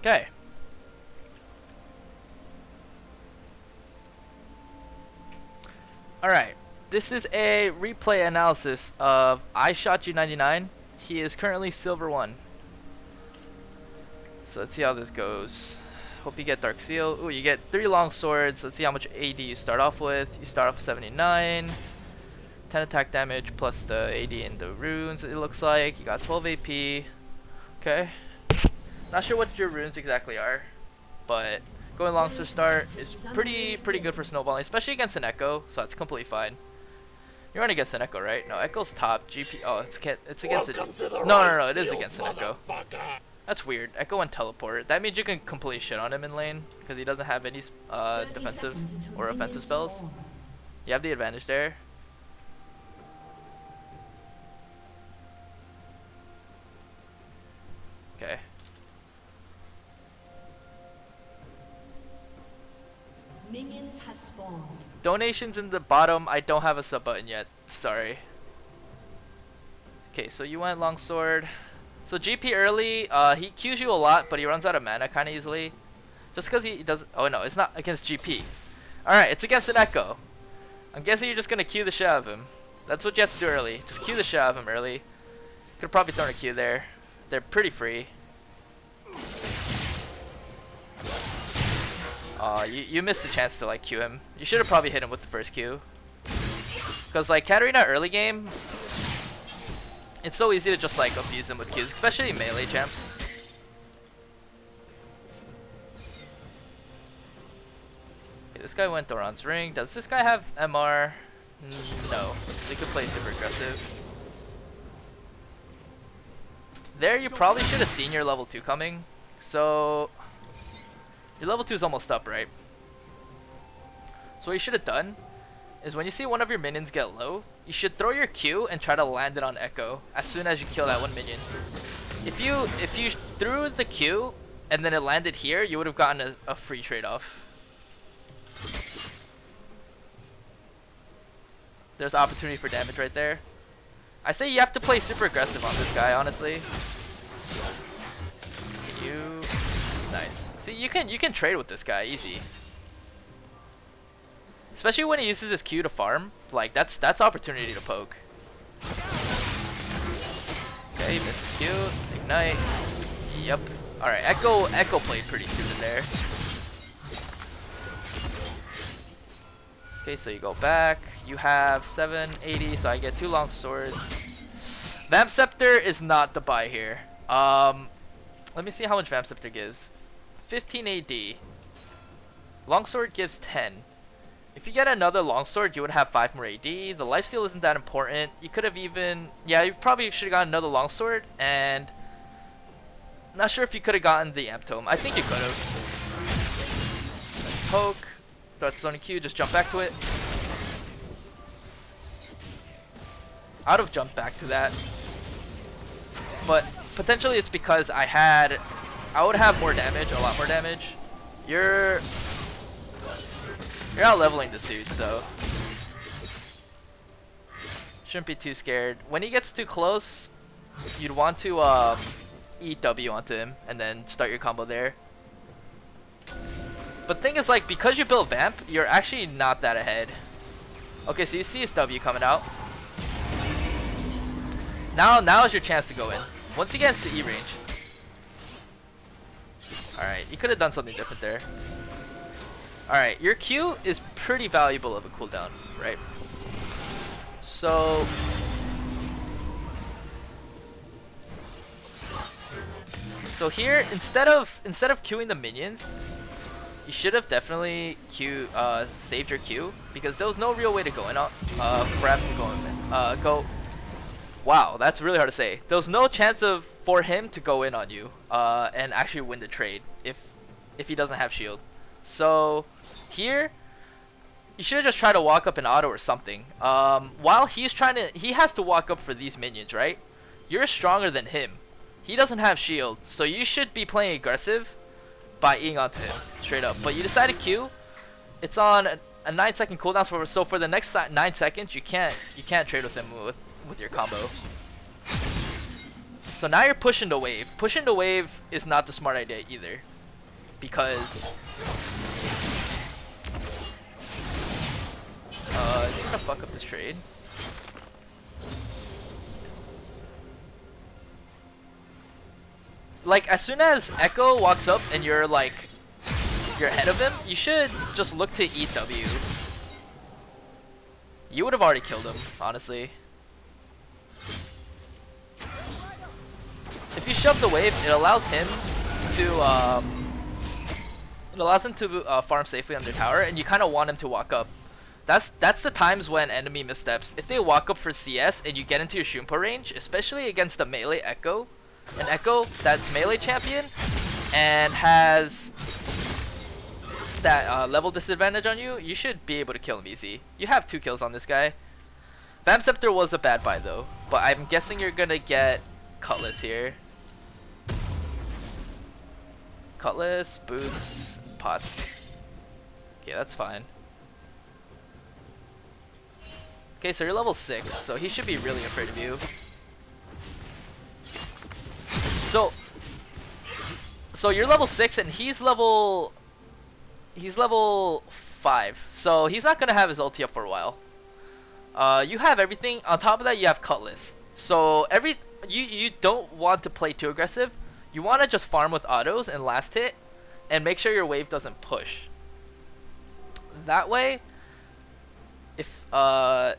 Okay. Alright. This is a replay analysis of iSh0tyou99. He is currently Silver 1. So let's see how this goes. Hope you get Dark Seal. Ooh, you get 3 long swords. Let's see how much AD you start off with. You start off with 79. 10 attack damage plus the AD and the runes, it looks like. You got 12 AP. Okay. Not sure what your runes exactly are, but going long to start is pretty good for snowballing, especially against an Echo, so that's completely fine. You're running against an Echo, right? No, Echo's top. GP. Oh, it's against it. No, it is against an Echo. That's weird. Echo and teleport. That means you can completely shit on him in lane because he doesn't have any defensive or offensive spells. You have the advantage there. Okay. Minions have spawned. Donations in the bottom. I don't have a sub button yet. Sorry. Okay, so you went longsword. So GP early, he Qs you a lot, but he runs out of mana kind of easily. Just because he doesn't. Oh no, it's not against GP. Alright, it's against an Echo. I'm guessing you're just gonna Q the shit out of him. That's what you have to do early. Just Q the shit out of him early. Could probably thrown a Q there. They're pretty free. You missed the chance to like Q him. You should have probably hit him with the first Q. Cause like Katarina early game, it's so easy to just like abuse him with Qs, especially melee champs. Okay, this guy went Doran's ring. Does this guy have MR? No. They could play super aggressive. There, you probably should have seen your level 2 coming. So your level 2 is almost up, right? So what you should have done is when you see one of your minions get low, you should throw your Q and try to land it on Echo as soon as you kill that one minion. If you threw the Q and then it landed here, you would have gotten a free trade-off. There's opportunity for damage right there. I say you have to play super aggressive on this guy, honestly. Nice. See, you can trade with this guy easy. Especially when he uses his Q to farm. Like that's opportunity to poke. Okay, misses Q. Ignite. Yep. Alright, Echo played pretty stupid there. Okay, so you go back. You have 780, so I get 2 long swords. Vamp Scepter is not the buy here. Let me see how much Vamp Scepter gives. 15 AD. Longsword gives 10. If you get another longsword, you would have 5 more AD. The lifesteal isn't that important. You could have even, yeah, you probably should have gotten another longsword, and not sure if you could have gotten the Amp Tome. I think you could have. Let's poke. Throw its own Q. Just jump back to it. I would have jumped back to that, but potentially it's because I would have more damage, a lot more damage. You're out leveling this dude, so shouldn't be too scared. When he gets too close, you'd want to eat W onto him and then start your combo there. But the thing is, like, because you build Vamp, you're actually not that ahead. Okay, so you see his W coming out. Now is your chance to go in. Once he gets to E range. Alright, you could have done something different there. Alright, your Q is pretty valuable of a cooldown, right? So here, instead of queuing the minions, you should have definitely saved your Q, because there was no real way to go in for him to go. Wow, that's really hard to say. There was no chance for him to go in on you and actually win the trade if he doesn't have shield. So here, you should have just tried to walk up an auto or something. While he has to walk up for these minions, right? You're stronger than him. He doesn't have shield, so you should be playing aggressive by eating onto him straight up. But you decided Q. It's on a 9-second cooldown, so for the next 9 seconds, you can't trade with him with your combo. So now you're pushing the wave. Pushing the wave is not the smart idea either. because is he gonna fuck up this trade? Like, as soon as Echo walks up and you're like, you're ahead of him, you should just look to EW. You would have already killed him, honestly. If you shove the wave, it allows him to farm safely under tower, and you kind of want him to walk up. That's the times when enemy missteps. If they walk up for CS and you get into your Shumpo range, especially against a melee Echo, an Echo that's melee champion and has that level disadvantage on you, you should be able to kill him easy. You have 2 kills on this guy. Vamp Scepter was a bad buy though, but I'm guessing you're gonna get Cutlass here. Cutlass, boots, pots. Okay, that's fine. Okay, so you're level 6, so he should be really afraid of you. So you're level 6 and he's level 5. So he's not gonna have his ulti up for a while. You have everything. On top of that, you have Cutlass. So you don't want to play too aggressive. You want to just farm with autos and last hit and make sure your wave doesn't push. That way, because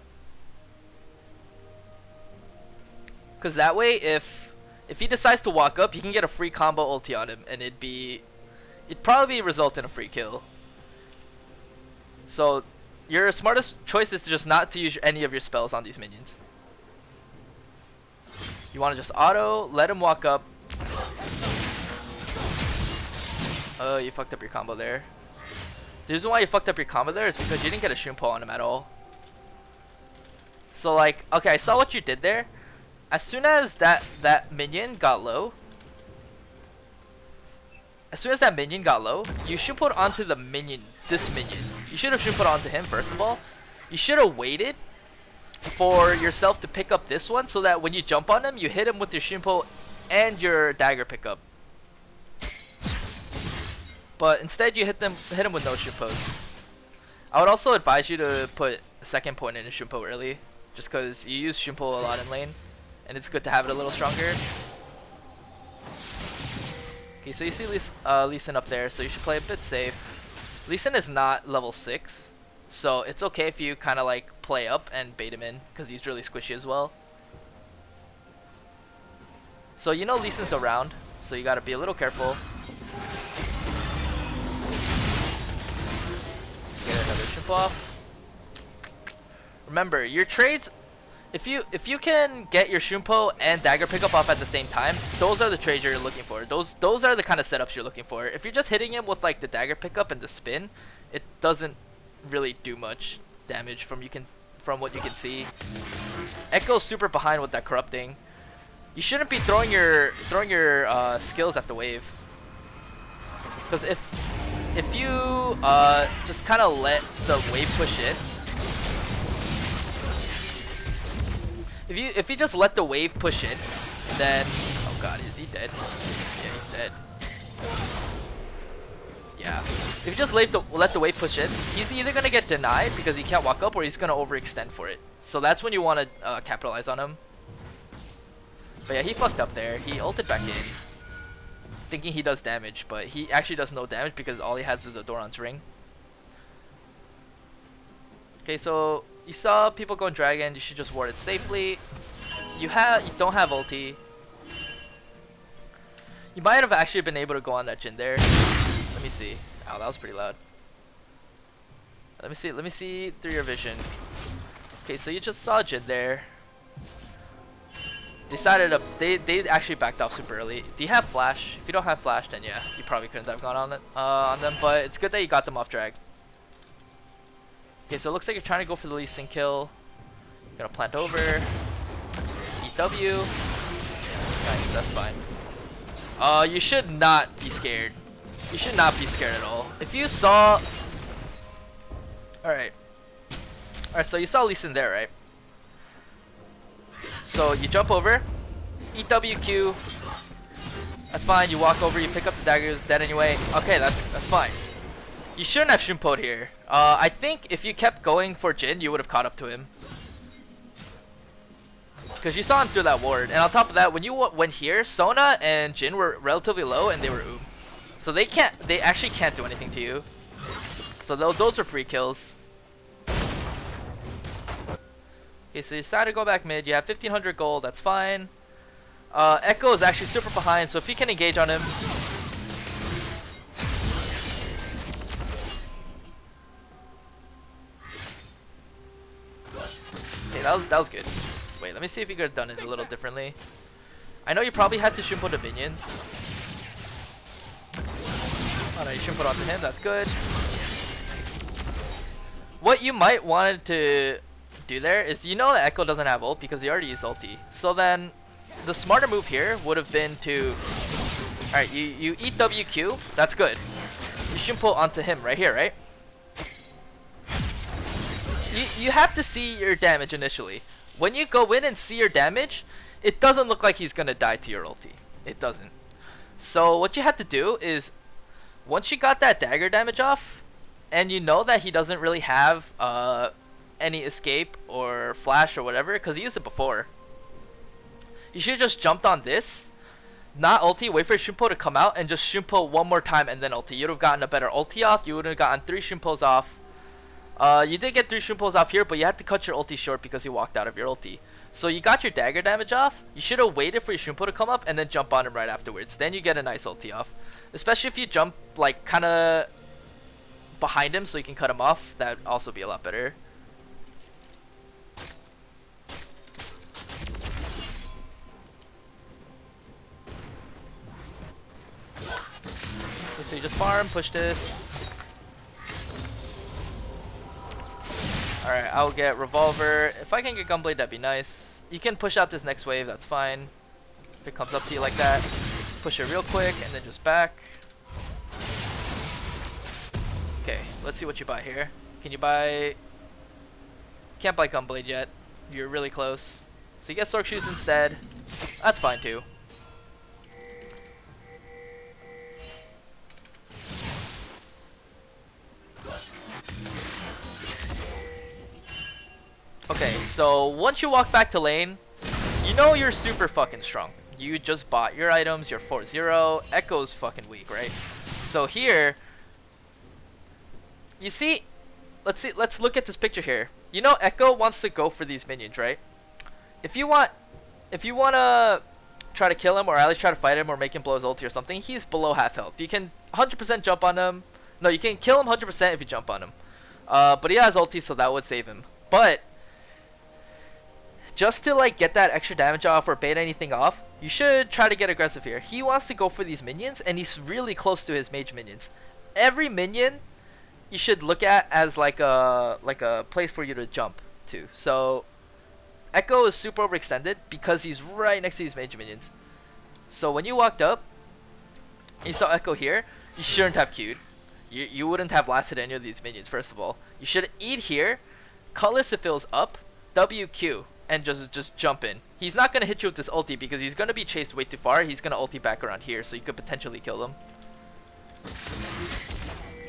that way if he decides to walk up, you can get a free combo ulti on him, and it'd probably result in a free kill. So your smartest choice is to just not to use any of your spells on these minions. You want to just auto, let him walk up. Oh, you fucked up your combo there. The reason why you fucked up your combo there is because you didn't get a Shumpo on him at all. So like, okay, I saw what you did there. As soon as that minion got low, you Shumpo'd onto the minion, this minion. You should have Shumpo'd onto him first of all. You should have waited for yourself to pick up this one so that when you jump on him, you hit him with your Shumpo and your dagger pickup. But instead you hit him with no Shumpos. I would also advise you to put a second point in a Shumpo early, just because you use Shumpo a lot in lane, and it's good to have it a little stronger. Okay, so you see Lee Sin up there, so you should play a bit safe. Lee Sin is not level 6, so it's okay if you kind of like play up and bait him in, because he's really squishy as well. So you know Lee Sin's around, so you gotta be a little careful. Get another Shumpo off. Remember, your trades, if you can get your Shumpo and dagger pickup off at the same time, those are the trades you're looking for. Those are the kind of setups you're looking for. If you're just hitting him with like the dagger pickup and the spin, it doesn't really do much damage from what you can see. Echo's super behind with that corrupting. You shouldn't be throwing your skills at the wave, because if you just kind of let the wave push in, if you just let the wave push in, then oh god, is he dead? Yeah, he's dead. Yeah, if you just let the wave push in, he's either gonna get denied because he can't walk up, or he's gonna overextend for it. So that's when you want to capitalize on him. But yeah, he fucked up there. He ulted back in, thinking he does damage, but he actually does no damage because all he has is a Doran's ring. Okay, so you saw people going dragon. You should just ward it safely. You don't have ulti. You might have actually been able to go on that Jhin there. Let me see. Ow, that was pretty loud. Let me see through your vision. Okay, so you just saw Jhin there. They actually backed off super early. Do you have flash? If you don't have flash, then yeah, you probably couldn't have gone on them. But it's good that you got them off drag. Okay, so it looks like you're trying to go for the Lee Sin kill. You're gonna plant over. EW. Nice, that's fine. You should not be scared. You should not be scared at all. If you saw, alright, so you saw Lee Sin there, right? So you jump over, EWQ, That's fine. You walk over, you pick up the dagger, it's dead anyway. Okay, that's fine. You shouldn't have Shunpo'd here. I think if you kept going for Jin, you would have caught up to him. Because you saw him through that ward. And on top of that, when you went here, Sona and Jin were relatively low and they were oom. So they actually can't do anything to you. So those are free kills. Okay, so you decided to go back mid. You have 1500 gold, that's fine. Echo is actually super behind, so if you can engage on him. Okay, that was good. Wait, let me see if you could have done it a little differently. I know you probably had to Shunpo the minions. Oh no, you Shunpo onto him, that's good. What you might want to do there is, you know that Echo doesn't have ult because he already used ulti. So then, the smarter move here would have been to... Alright, you eat WQ, that's good. You Shunpo onto him right here, right? You have to see your damage initially. When you go in and see your damage, it doesn't look like he's gonna die to your ulti. It doesn't. So what you have to do is, once you got that dagger damage off, and you know that he doesn't really have any escape or flash or whatever, because he used it before, you should have just jumped on this, not ulti, wait for Shunpo to come out, and just Shunpo one more time and then ulti. You'd have gotten a better ulti off, you would have gotten 3 Shunpos off. You did get 3 Shunpos off here, but you had to cut your ulti short because you walked out of your ulti. So you got your dagger damage off, you should have waited for your Shunpo to come up and then jump on him right afterwards. Then you get a nice ulti off. Especially if you jump like kinda behind him so you can cut him off, that'd also be a lot better. Okay, so you just farm, push this. Alright, I'll get Revolver. If I can get Gunblade, that'd be nice. You can push out this next wave, that's fine. If it comes up to you like that, push it real quick and then just back. Okay, let's see what you buy here. Can you buy... Can't buy Gunblade yet. You're really close. So you get Stork Shoes instead. That's fine too. Okay, so once you walk back to lane, you know you're super fucking strong. You just bought your items, you're 4-0, Echo's fucking weak, right? So here, you see, let's look at this picture here. You know Echo wants to go for these minions, right? If you wanna try to kill him or at least try to fight him or make him blow his ulti or something, he's below half health. You can 100% jump on him. No, you can kill him 100% if you jump on him. But he has ulti, so that would save him. But just to like get that extra damage off or bait anything off, you should try to get aggressive here. He wants to go for these minions and he's really close to his mage minions. Every minion you should look at as like a place for you to jump to. So Echo is super overextended because he's right next to these mage minions. So when you walked up, you saw Echo here, you shouldn't have queued. You wouldn't have lasted any of these minions, first of all. You should eat here, Cutlass if it was up, WQ, and just jump in. He's not gonna hit you with this ulti because he's gonna be chased way too far. He's gonna ulti back around here, so you could potentially kill him.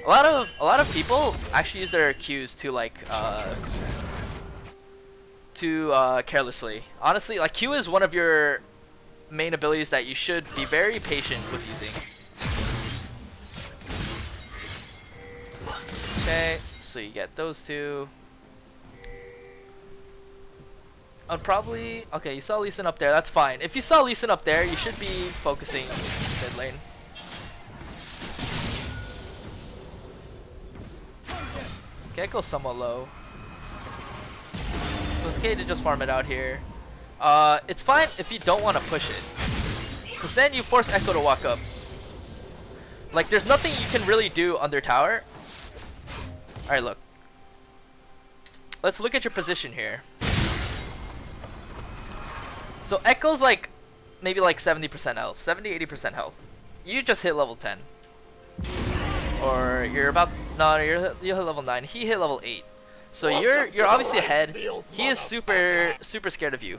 A lot of people actually use their Qs to like carelessly. Honestly, like Q is one of your main abilities that you should be very patient with using. Okay, so you get those two. I'd probably... Okay, you saw Lee Sin up there, that's fine. If you saw Lee Sin up there, you should be focusing mid lane. Okay, it goes somewhat low. So it's okay to just farm it out here. It's fine if you don't want to push it, because then you force Echo to walk up. Like, there's nothing you can really do under tower. Alright, look. Let's look at your position here. So Echo's like maybe like 70% health, 70-80% health. You just hit level 10, or you're about you hit level 9. He hit level 8, so you're obviously ahead. He is super scared of you,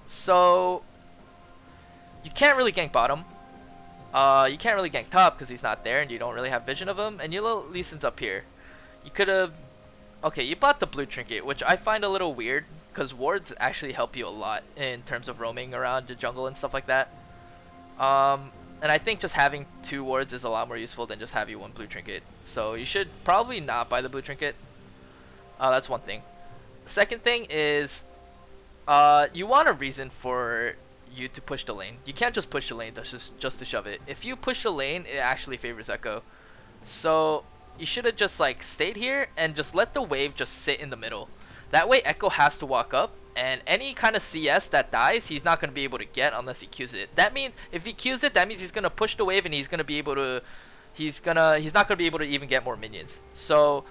so you can't really gank bottom. You can't really gank top because he's not there and you don't really have vision of him. And Yellow Lee Sin's up here. You could have... Okay, you bought the blue trinket, which I find a little weird because wards actually help you a lot in terms of roaming around the jungle and stuff like that. And I think just having 2 wards is a lot more useful than just having 1 blue trinket. So you should probably not buy the blue trinket. That's one thing. Second thing is you want a reason for you to push the lane. You can't just push the lane just to shove it. If you push the lane, it actually favors Echo. So you should have just like stayed here and just let the wave just sit in the middle. That way Echo has to walk up, and any kind of CS that dies, he's not going to be able to get unless he Qs it. That means if he Qs it, that means he's going to push the wave and he's going to be able to he's not going to be able to even get more minions. So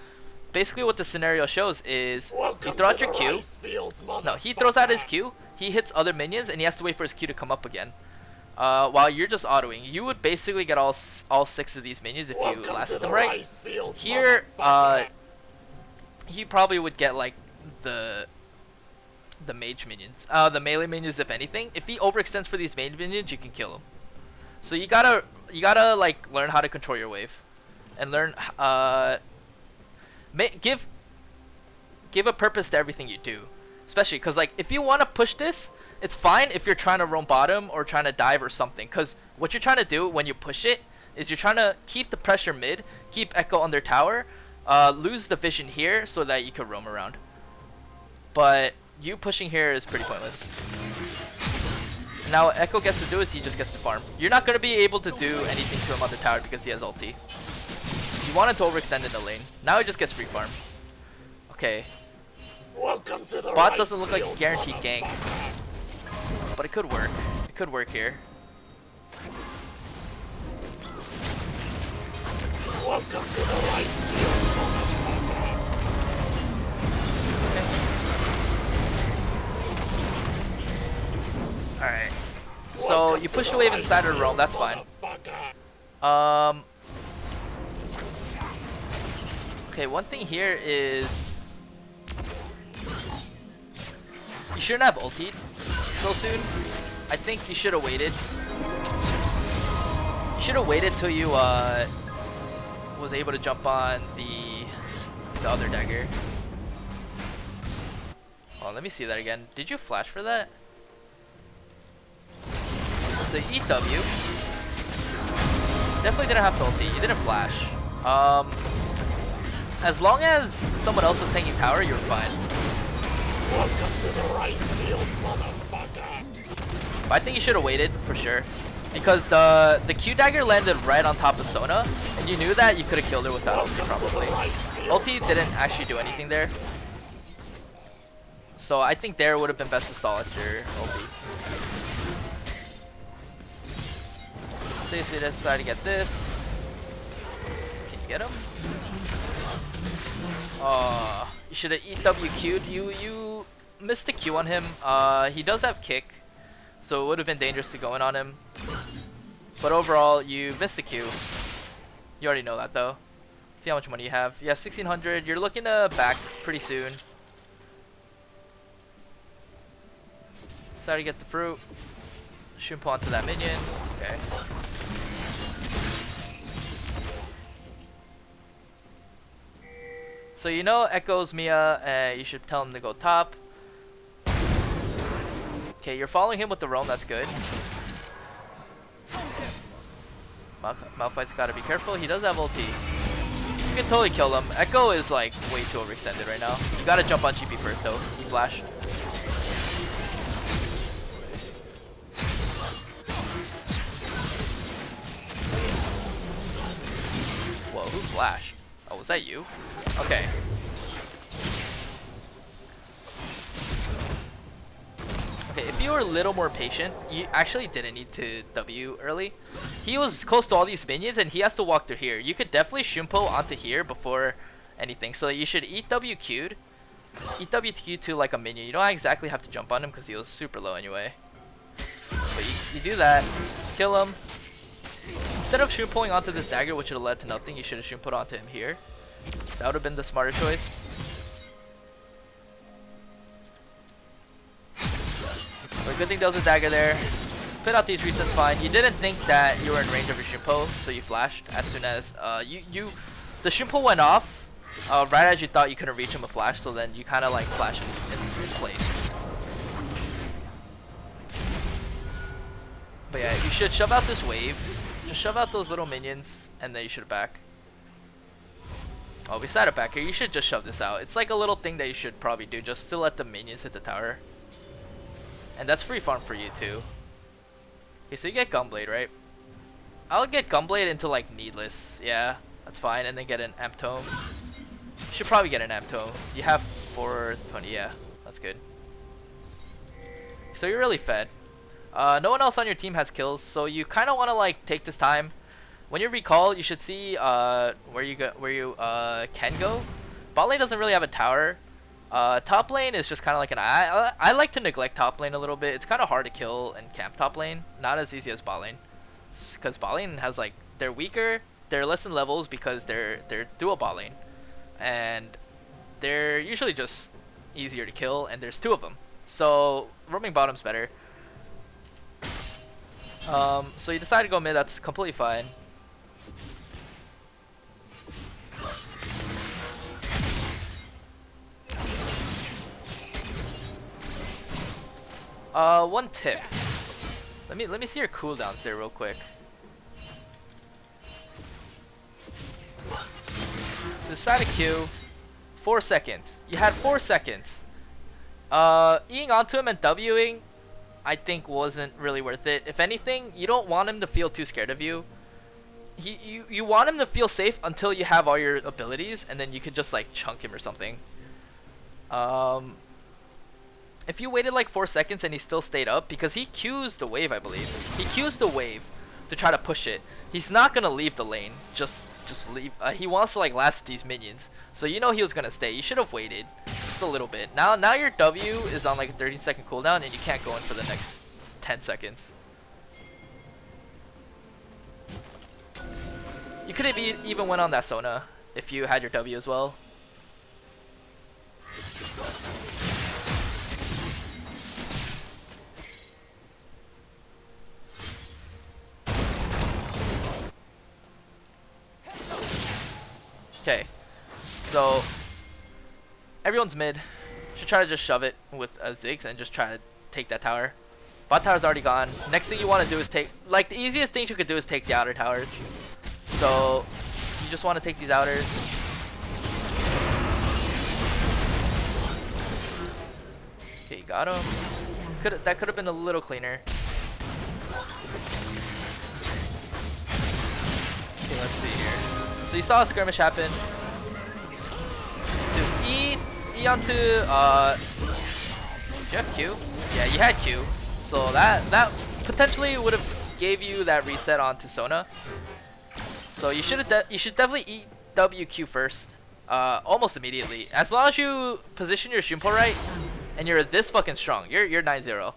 basically what the scenario shows is you throw out your Q. No, he throws out his Q, he hits other minions, and he has to wait for his Q to come up again. While you're just autoing, you would basically get all 6 of these minions if you lasted them right. Here, he probably would get like the mage minions, the melee minions if anything. If he overextends for these mage minions, you can kill him. So you gotta like learn how to control your wave, and learn give a purpose to everything you do. Especially because like if you want to push this, it's fine if you're trying to roam bottom or trying to dive or something. Because what you're trying to do when you push it is you're trying to keep the pressure mid, keep Echo under tower, lose the vision here so that you can roam around. But you pushing here is pretty pointless. Now what Echo gets to do is he just gets to farm. You're not going to be able to do anything to him on the tower because he has ulti. You wanted to overextend in the lane. Now he just gets free farm. Okay. Bot doesn't look like a guaranteed gank, but it could work. It could work here. Welcome to the right field. Alright. So you push the wave inside of the roam, that's fine. Okay, one thing here is you shouldn't have ultied so soon. I think you should have waited. You should have waited till you was able to jump on the other dagger. Oh, let me see that again. Did you flash for that? So EW. Definitely didn't have to ulti. You didn't flash. As long as someone else is taking tower, you're fine. Welcome to the right field, motherfucker. But I think you should have waited for sure, because the Q dagger landed right on top of Sona, and you knew that you could have killed her without ulti probably. Ulti didn't actually do anything there, so I think there would have been best to stall at your ulti. Stacy decided to get this. Can you get him? Oh, you should have EW Q'd. You missed the Q on him. He does have kick, so it would have been dangerous to go in on him. But overall, you missed the Q. You already know that though. See how much money you have. You have 1600. You're looking to back pretty soon. Decided to get the fruit. Shoot onto that minion. Okay. So you know Echo's Mia, you should tell him to go top. Okay, you're following him with the roam, that's good. Malphite's gotta be careful, he does have ulti. You can totally kill him. Echo is like way too overextended right now. You gotta jump on GP first though, flash. Whoa, who flashed? Oh, was that you? Okay. Okay, if you were a little more patient, you actually didn't need to W early. He was close to all these minions and he has to walk through here. You could definitely Shumpo onto here before anything. So you should EW Q'd. EW Q to like a minion. You don't exactly have to jump on him because he was super low anyway. But you do that, kill him. Instead of Shumpoing onto this dagger, which would have led to nothing, you should have Shumpoed onto him here. That would have been the smarter choice. But good thing there was a dagger there. Spit out these resets fine. You didn't think that you were in range of your Shimpo, so you flashed as soon as the Shimpo went off right as you thought you couldn't reach him with flash, so then you kind of like flash in place. But yeah, you should shove out this wave. Just shove out those little minions, and then you should back. Oh, we side it back here. You should just shove this out. It's like a little thing that you should probably do, just to let the minions hit the tower. And that's free farm for you too. Okay, so you get Gunblade, right? I'll get Gunblade into like Needless. Yeah, that's fine. And then get an Amp Tome. You should probably get an Amp Tome. You have 420. Yeah, that's good. So you're really fed. No one else on your team has kills, so you kind of want to like take this time. When you recall, you should see where you can go. Bot lane doesn't really have a tower. Top lane is just kind of like an I like to neglect top lane a little bit. It's kind of hard to kill and camp top lane. Not as easy as bot lane, because bot lane has like they're weaker, they're less in levels because they're dual bot lane, and they're usually just easier to kill. And there's two of them, so roaming bottom's better. So you decide to go mid. That's completely fine. One tip. Let me see your cooldowns there real quick. So decide to Q, 4 seconds. You had 4 seconds. Eing onto him and Wing, I think wasn't really worth it. If anything, you don't want him to feel too scared of you. You want him to feel safe until you have all your abilities, and then you could just like chunk him or something. If you waited like 4 seconds and he still stayed up, because he Qs the wave, I believe. He Qs the wave to try to push it. He's not gonna leave the lane. Just leave. He wants to like last these minions, so you know he was gonna stay. You should have waited just a little bit. Now your W is on like a 13-second cooldown, and you can't go in for the next 10 seconds. You could have even went on that Sona if you had your W as well. Okay, so everyone's mid. Should try to just shove it with a Ziggs and just try to take that tower. Bot tower's already gone. Next thing you want to do is take, like, the easiest thing you could do is take the outer towers. So you just want to take these outers. Okay, got him. That could have been a little cleaner. Okay, let's see here. So you saw a skirmish happen. So E onto did you have Q? Yeah, you had Q. So that potentially would have gave you that reset onto Sona. So you should definitely eat WQ first, almost immediately. As long as you position your Shimpo right, and you're this fucking strong, you're 9-0.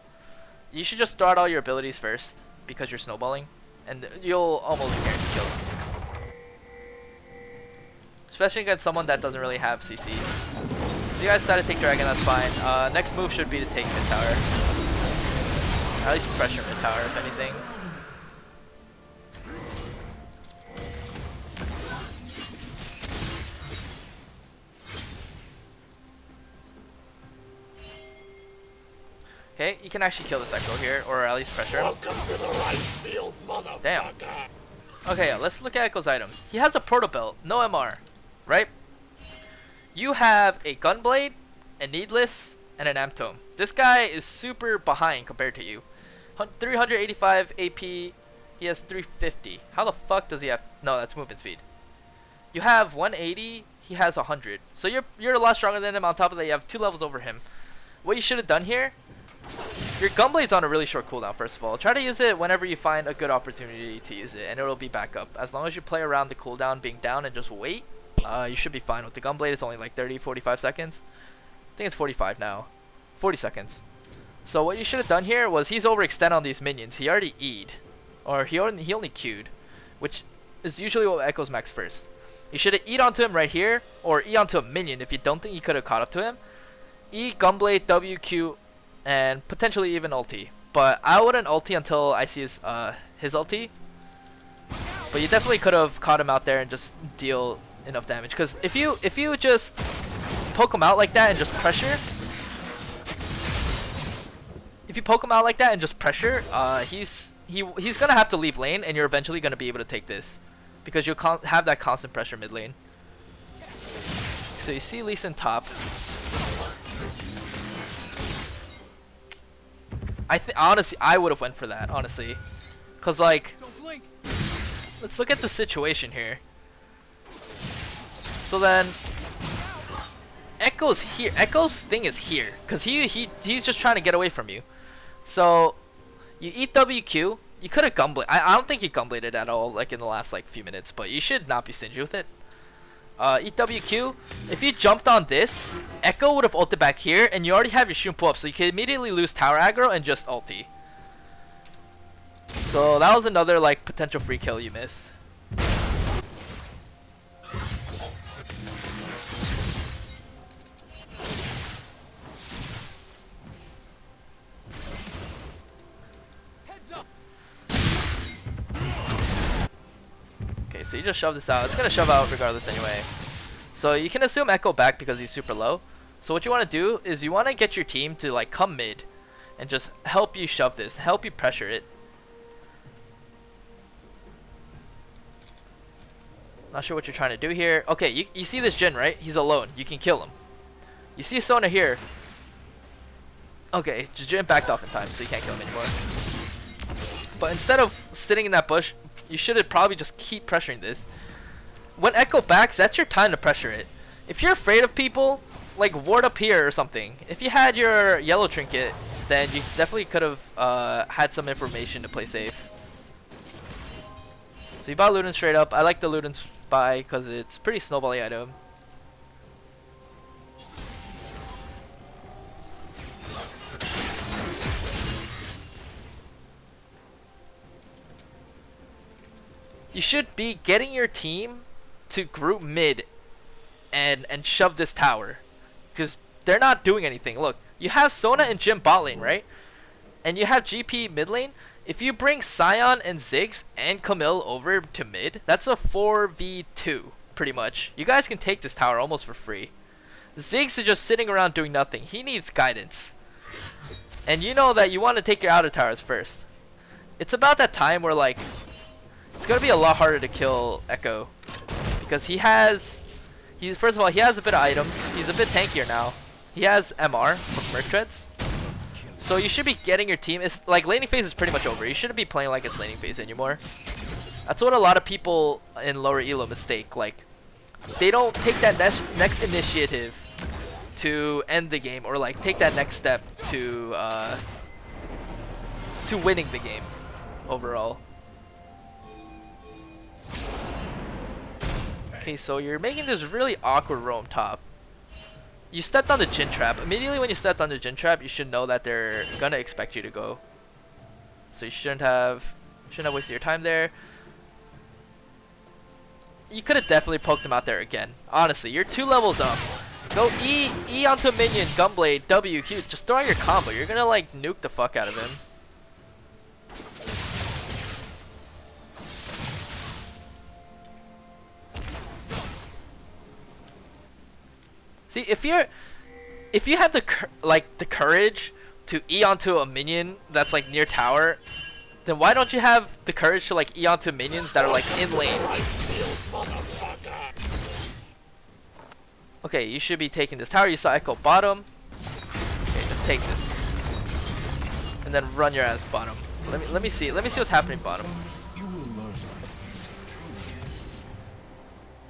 You should just start all your abilities first because you're snowballing, and you'll almost guarantee kill. Especially against someone that doesn't really have CC. So you guys decide to take Dragon, that's fine. Next move should be to take mid tower. At least pressure mid tower, if anything. Okay, you can actually kill this Echo here, or at least pressure him. Welcome to the rice fields, motherfucker. Damn. Okay, yeah, let's look at Echo's items. He has a Proto Belt, no MR, right? You have a Gunblade, a Needless, and an Amp Tome. This guy is super behind compared to you. 385 AP, he has 350. How the fuck does he have? No, that's movement speed. You have 180, he has 100. So you're a lot stronger than him. On top of that, you have 2 levels over him. What you should have done here, your Gunblade's on a really short cooldown, first of all. Try to use it whenever you find a good opportunity to use it, and it'll be back up. As long as you play around the cooldown being down and just wait, you should be fine with the Gunblade. It's only like 30-45 seconds. I think it's 45 now. 40 seconds. So what you should have done here was he's overextended on these minions. He already E'd. Or he only Q'd. Which is usually what Echoes max first. You should have E'd onto him right here, or E onto a minion if you don't think you could have caught up to him. E, Gunblade, W, Q, and potentially even ulti. but I wouldn't ulti until I see his ulti. But you definitely could have caught him out there and just deal enough damage. Because if you just poke him out like that and just pressure, he's gonna have to leave lane, and you're eventually gonna be able to take this, because you'll have that constant pressure mid lane. So you see Lee Sin top. Honestly, I would have went for that, honestly, cause like, let's look at the situation here. So then, Echo's here. Echo's thing is here, cause he's just trying to get away from you. So you eat WQ. You could have gunblade. I don't think you gunbladed at all, like in the last like few minutes, but you should not be stingy with it. Eat WQ. If you jumped on this, Echo would have ulted back here, and you already have your Shun pull up, so you can immediately lose tower aggro and just ulti. So that was another like potential free kill you missed. Okay, so you just shove this out. It's gonna shove out regardless anyway. So you can assume Echo back because he's super low. So what you want to do is you want to get your team to like come mid and just help you shove this, help you pressure it. Not sure what you're trying to do here. Okay, you see this Jhin, right? He's alone. You can kill him. You see Sona here. Okay, Jhin backed off in time, so you can't kill him anymore. But instead of sitting in that bush, you should probably just keep pressuring this. When Echo backs, that's your time to pressure it. If you're afraid of people, like ward up here or something. If you had your yellow trinket, then you definitely could have had some information to play safe. So you bought Luden straight up. I like the Luden buy because it's pretty snowbally item. You should be getting your team to group mid and shove this tower, because they're not doing anything. Look, you have Sona and Jhin bot lane, right? And you have GP mid lane. If you bring Sion and Ziggs and Camille over to mid, that's a 4v2 pretty much. You guys can take this tower almost for free. Ziggs is just sitting around doing nothing. He needs guidance, and you know that you want to take your outer towers first. It's about that time where like it's gonna be a lot harder to kill Echo, because first of all, he has a bit of items. He's a bit tankier now. He has MR from Merc Treads. So you should be getting your team. It's like laning phase is pretty much over. You shouldn't be playing like it's laning phase anymore. That's what a lot of people in lower elo mistake. Like, they don't take that next initiative to end the game, or like take that next step to winning the game overall. Okay, so you're making this really awkward roam top. You stepped on the Jhin trap. Immediately when you stepped on the Jhin trap, you should know that they're gonna expect you to go. So you shouldn't have wasted your time there. You could have definitely poked him out there again. Honestly, you're 2 levels up. Go E onto a minion, Gunblade, WQ. Just throw out your combo. You're gonna like nuke the fuck out of him. See, if you have the courage to E onto a minion that's like near tower, then why don't you have the courage to like E onto minions that are like in lane? Okay, you should be taking this tower. You saw Echo bottom. Okay, just take this, and then run your ass bottom. Let me see what's happening bottom.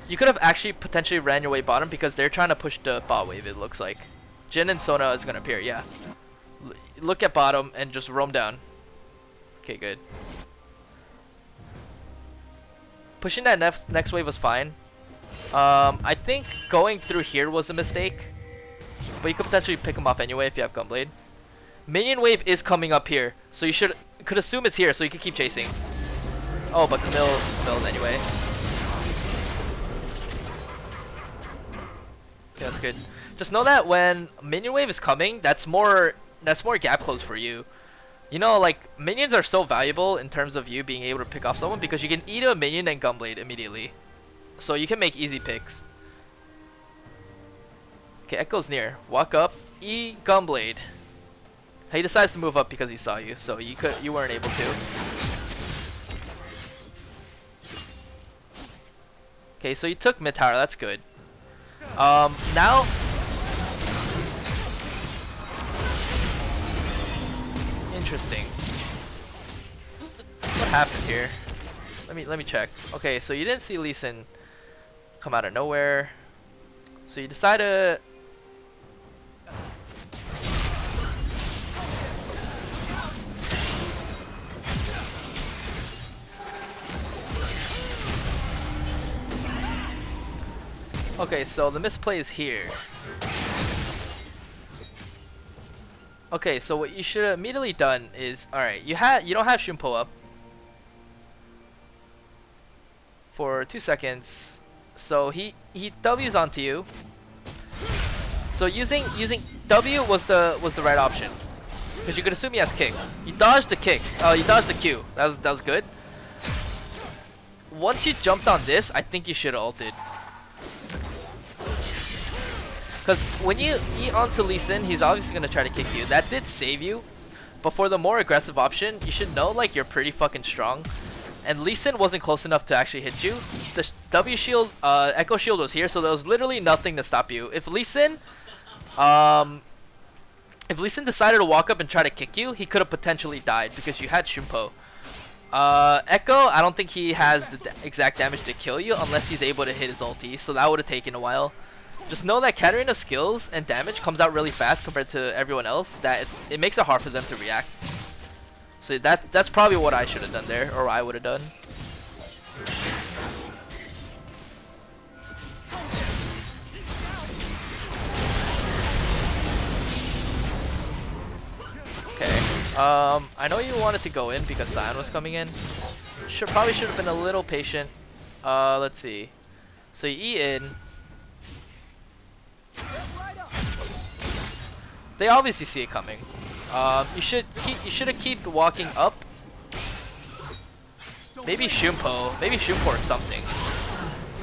You could have actually potentially ran your way bottom, because they're trying to push the bot wave, it looks like. Jhin and Sona is going to appear, yeah. Look at bottom and just roam down. Okay, good. Pushing that next wave was fine. I think going through here was a mistake, but you could potentially pick him off anyway if you have Gunblade. Minion wave is coming up here, so you could assume it's here, so you could keep chasing. Oh, but Camille anyway. Yeah, that's good. Just know that when minion wave is coming, that's more gap close for you. You know, like, minions are so valuable in terms of you being able to pick off someone because you can eat a minion and Gunblade immediately. So you can make easy picks. Okay, Echo's near. Walk up, E Gunblade. He decides to move up because he saw you, so you weren't able to. Okay, so you took mid tower, that's good. Now interesting. What happened here? Let me check. Okay, so you didn't see Lee Sin come out of nowhere. So you decide to okay, so the misplay is here. Okay, so what you should have immediately done is, alright, you don't have Shunpo up for 2 seconds. So he W's onto you. So using W was the right option. Because you could assume he has kick. You dodged the kick. Oh, you dodged the Q. That was good. Once you jumped on this, I think you should have ulted. Because when you eat onto Lee Sin, he's obviously going to try to kick you. That did save you. But for the more aggressive option, you should know like you're pretty fucking strong. And Lee Sin wasn't close enough to actually hit you. The W shield, Echo shield was here, so there was literally nothing to stop you. If Lee Sin decided to walk up and try to kick you, he could have potentially died because you had Shunpo. Echo, I don't think he has the exact damage to kill you unless he's able to hit his ulti, so that would have taken a while. Just know that Katarina's skills and damage comes out really fast compared to everyone else, that it makes it hard for them to react. So that's probably what I should have done there, or I would have done. Okay. I know you wanted to go in because Sion was coming in. Probably should have been a little patient. Let's see. So you E in. They obviously see it coming. You should have kept walking up. Maybe Shunpo or something.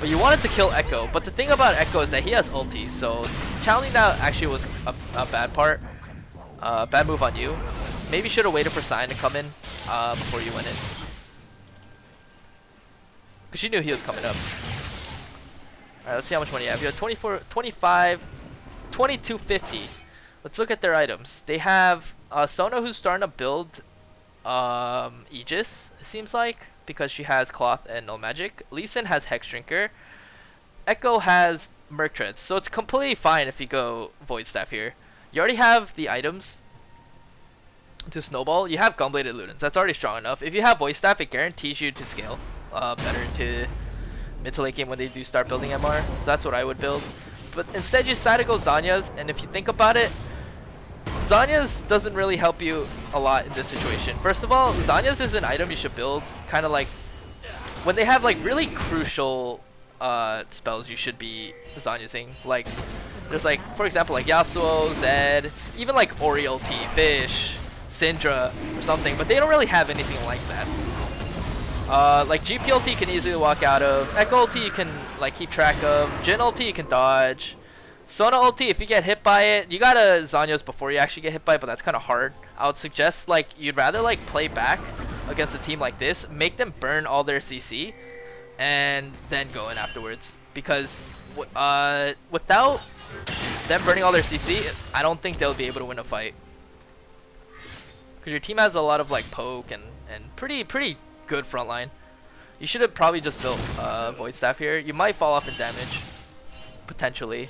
But you wanted to kill Echo. But the thing about Echo is that he has ulti, so channeling that actually was a bad part. Bad move on you. Maybe should have waited for Sion to come in before you went in. Because you knew he was coming up. Alright, let's see how much money you have. You have 24, 25, 2250. Let's look at their items. They have Sona, who's starting to build Aegis, it seems like, because she has Cloth and No Magic. Lee Sin has Hex Drinker. Echo has Merc Treads. So it's completely fine if you go Void Staff here. You already have the items to snowball. You have Gunbladed Ludens. That's already strong enough. If you have Void Staff, it guarantees you to scale better into mid to late game when they do start building MR. So that's what I would build. But instead you decide to go Zanya's, and if you think about it, Zanya's doesn't really help you a lot in this situation. First of all, Zanya's is an item you should build kind of like when they have like really crucial spells you should be Zanya'sing. Like there's like, for example, like Yasuo, Zed, even like Ori ulti, Fish, Syndra or something, but they don't really have anything like that. Like GP ulti you can easily walk out of, Echo ulti you can like keep track of, Jhin ulti you can dodge, Sona ulti, if you get hit by it, you gotta Zanya's before you actually get hit by it, but that's kind of hard. I would suggest like you'd rather like play back against a team like this, make them burn all their CC, and then go in afterwards. Because without them burning all their CC, I don't think they'll be able to win a fight. Because your team has a lot of like poke and pretty good front line. You should have probably just built Void Staff here. You might fall off in damage, potentially.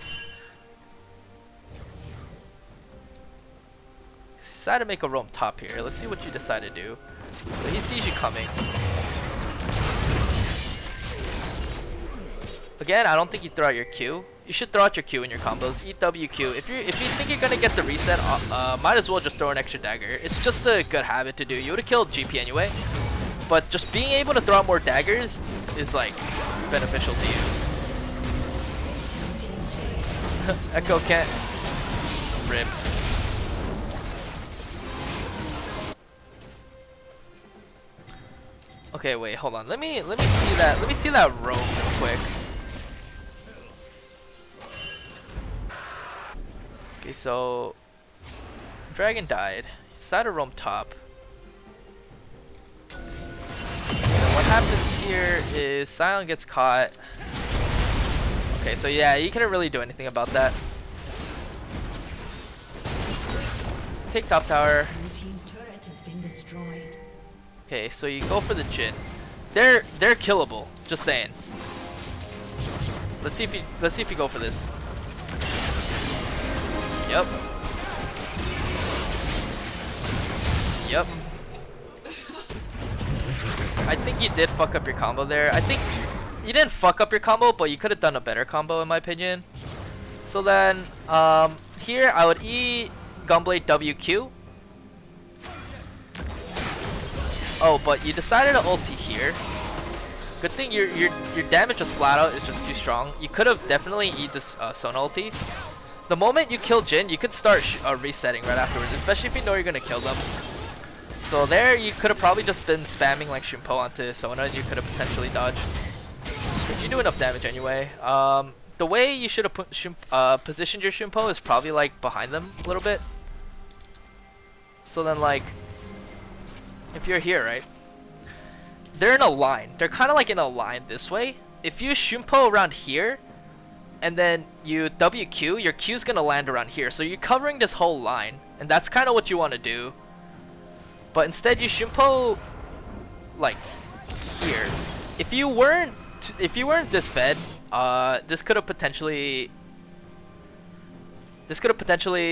Decide to make a roam top here. Let's see what you decide to do. So he sees you coming. Again, I don't think you throw out your Q. You should throw out your Q in your combos. Eat WQ. If you think you're gonna get the reset, might as well just throw an extra dagger. It's just a good habit to do. You would have killed GP anyway, but just being able to throw out more daggers is like beneficial to you. Echo can't rip. Okay, wait, hold on. Let me see that. Let me see that roam real quick. Okay, so Dragon died. He decided to roam top. And what happens here is Sion gets caught. Okay, so yeah, you couldn't really do anything about that. Take top tower. Blue team's turret has been destroyed. Okay, so you go for the Jhin. They're killable. Just saying. Let's see if you go for this. Yep. Yep. I think you did fuck up your combo there. I think you didn't fuck up your combo, but you could have done a better combo in my opinion. So then, here I would E Gunblade WQ. Oh, but you decided to ulti here. Good thing your damage just flat out is just too strong. You could have definitely E this Sona ulti. The moment you kill Jhin, you could start resetting right afterwards, especially if you know you're gonna kill them. So there, you could have probably just been spamming like Shunpo onto Sona, and you could have potentially dodged. But you do enough damage anyway. The way you should have positioned your Shunpo is probably like behind them a little bit. So then, like, if you're here, right? They're in a line. They're kind of like in a line this way. If you Shunpo around here, and then you WQ, your Q's gonna land around here. So you're covering this whole line, and that's kind of what you want to do. But instead, you Shunpo like here. If you weren't this fed, this could have potentially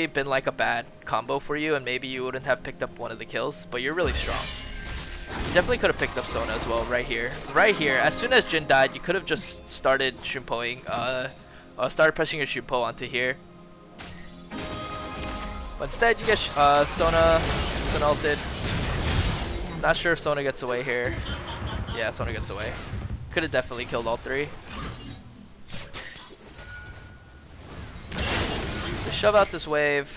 been like a bad combo for you, and maybe you wouldn't have picked up one of the kills. But you're really strong. You definitely could have picked up Sona as well right here. Right here, as soon as Jhin died, you could have just started Shunpoing. Started pressing your Shunpo onto here. But instead, you get Sona ulted. Not sure if Sona gets away here. Yeah, Sona gets away. Could have definitely killed all three. Just shove out this wave.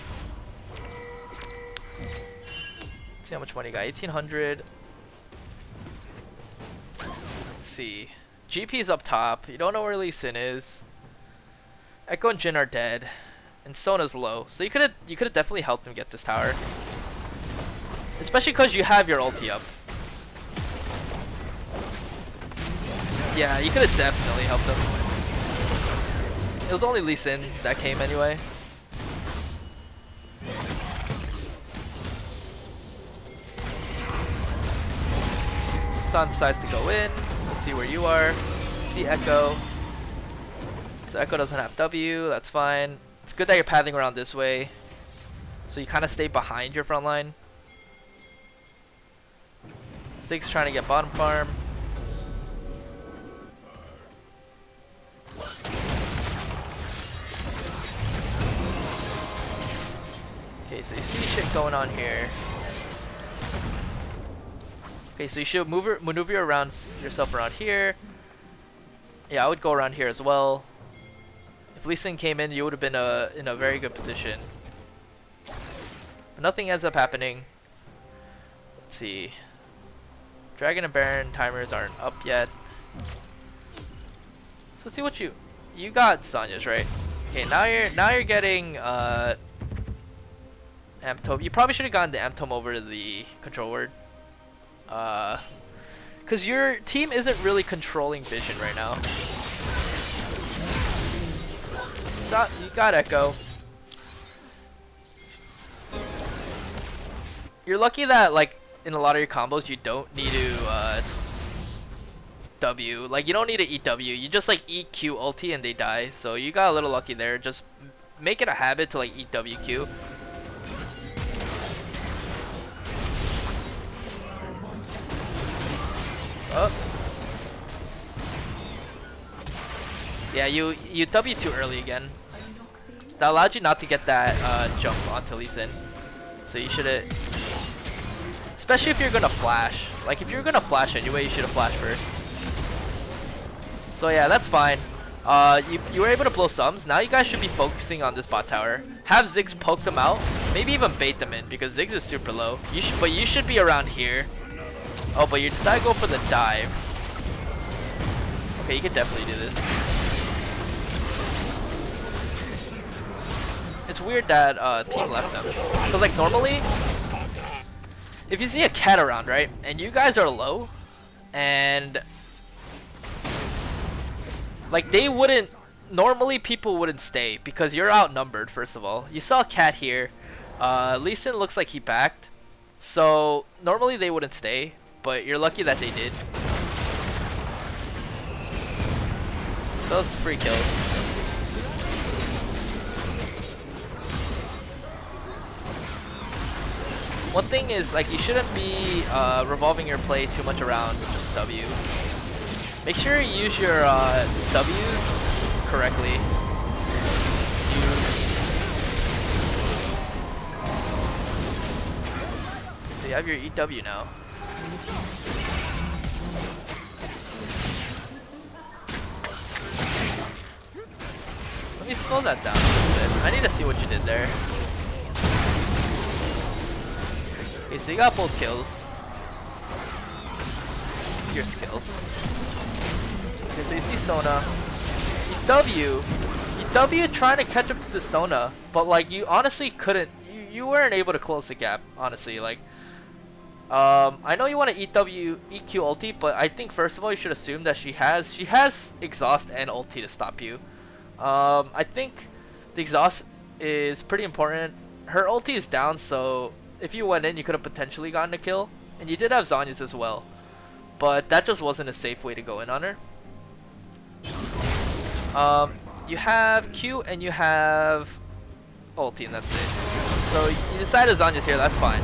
See how much money you got. 1800. Let's see. GP's up top. You don't know where Lee Sin is. Echo and Jhin are dead, and Sona's low. So you could have definitely helped him get this tower. Especially because you have your ulti up. Yeah, you could have definitely helped him. It was only Lee Sin that came anyway. San decides to go in. Let's see where you are. See Echo. So Echo doesn't have W. That's fine. It's good that you're pathing around this way, so you kind of stay behind your front line. Stig's trying to get bottom farm. Okay, so you see shit going on here. Okay, so you should maneuver around yourself around here. Yeah, I would go around here as well. If Lee Sin came in, you would have been in a very good position. But nothing ends up happening. Let's see. Dragon and Baron timers aren't up yet. So let's see what you got. Sonya's right. Okay, now you're getting Amptome. You probably should have gotten the Amptome over the control word. Cause your team isn't really controlling vision right now. So you got Echo. You're lucky that like in a lot of your combos you don't need to W. Like you don't need to eat W. You just like eat Q ulti and they die. So you got a little lucky there. Just make it a habit to like eat WQ. Oh. Yeah, you W too early again. That allowed you not to get that jump onto Lee Sin. So you should've, especially if you're gonna flash. Like if you're gonna flash anyway, you should've flashed first. So yeah, that's fine. You were able to blow sums. Now you guys should be focusing on this bot tower. Have Ziggs poke them out. Maybe even bait them in because Ziggs is super low. But you should be around here. Oh, but you decide to go for the dive. Okay, you can definitely do this. It's weird that team left them. Because like normally, if you see a cat around, right, and you guys are low, and like they wouldn't, normally people wouldn't stay because you're outnumbered, first of all. You saw a cat here. Lee Sin looks like he backed. So normally they wouldn't stay, but you're lucky that they did. Those free kills. One thing is, like, you shouldn't be revolving your play too much around just W. Make sure you use your W's correctly. So you have your EW now. Let me slow that down a little bit. I need to see what you did there. Okay, so you got both kills. See your skills. Okay, so you see Sona. EW trying to catch up to the Sona, but like you honestly couldn't. You weren't able to close the gap, honestly. Like, I know you want to EQ ulti, but I think first of all you should assume that she has exhaust and ulti to stop you. I think the exhaust is pretty important. Her ulti is down, so if you went in, you could have potentially gotten a kill. And you did have Zhonya's as well, but that just wasn't a safe way to go in on her. You have Q and you have ulti, and that's it. So you decided Zhonya's here, that's fine.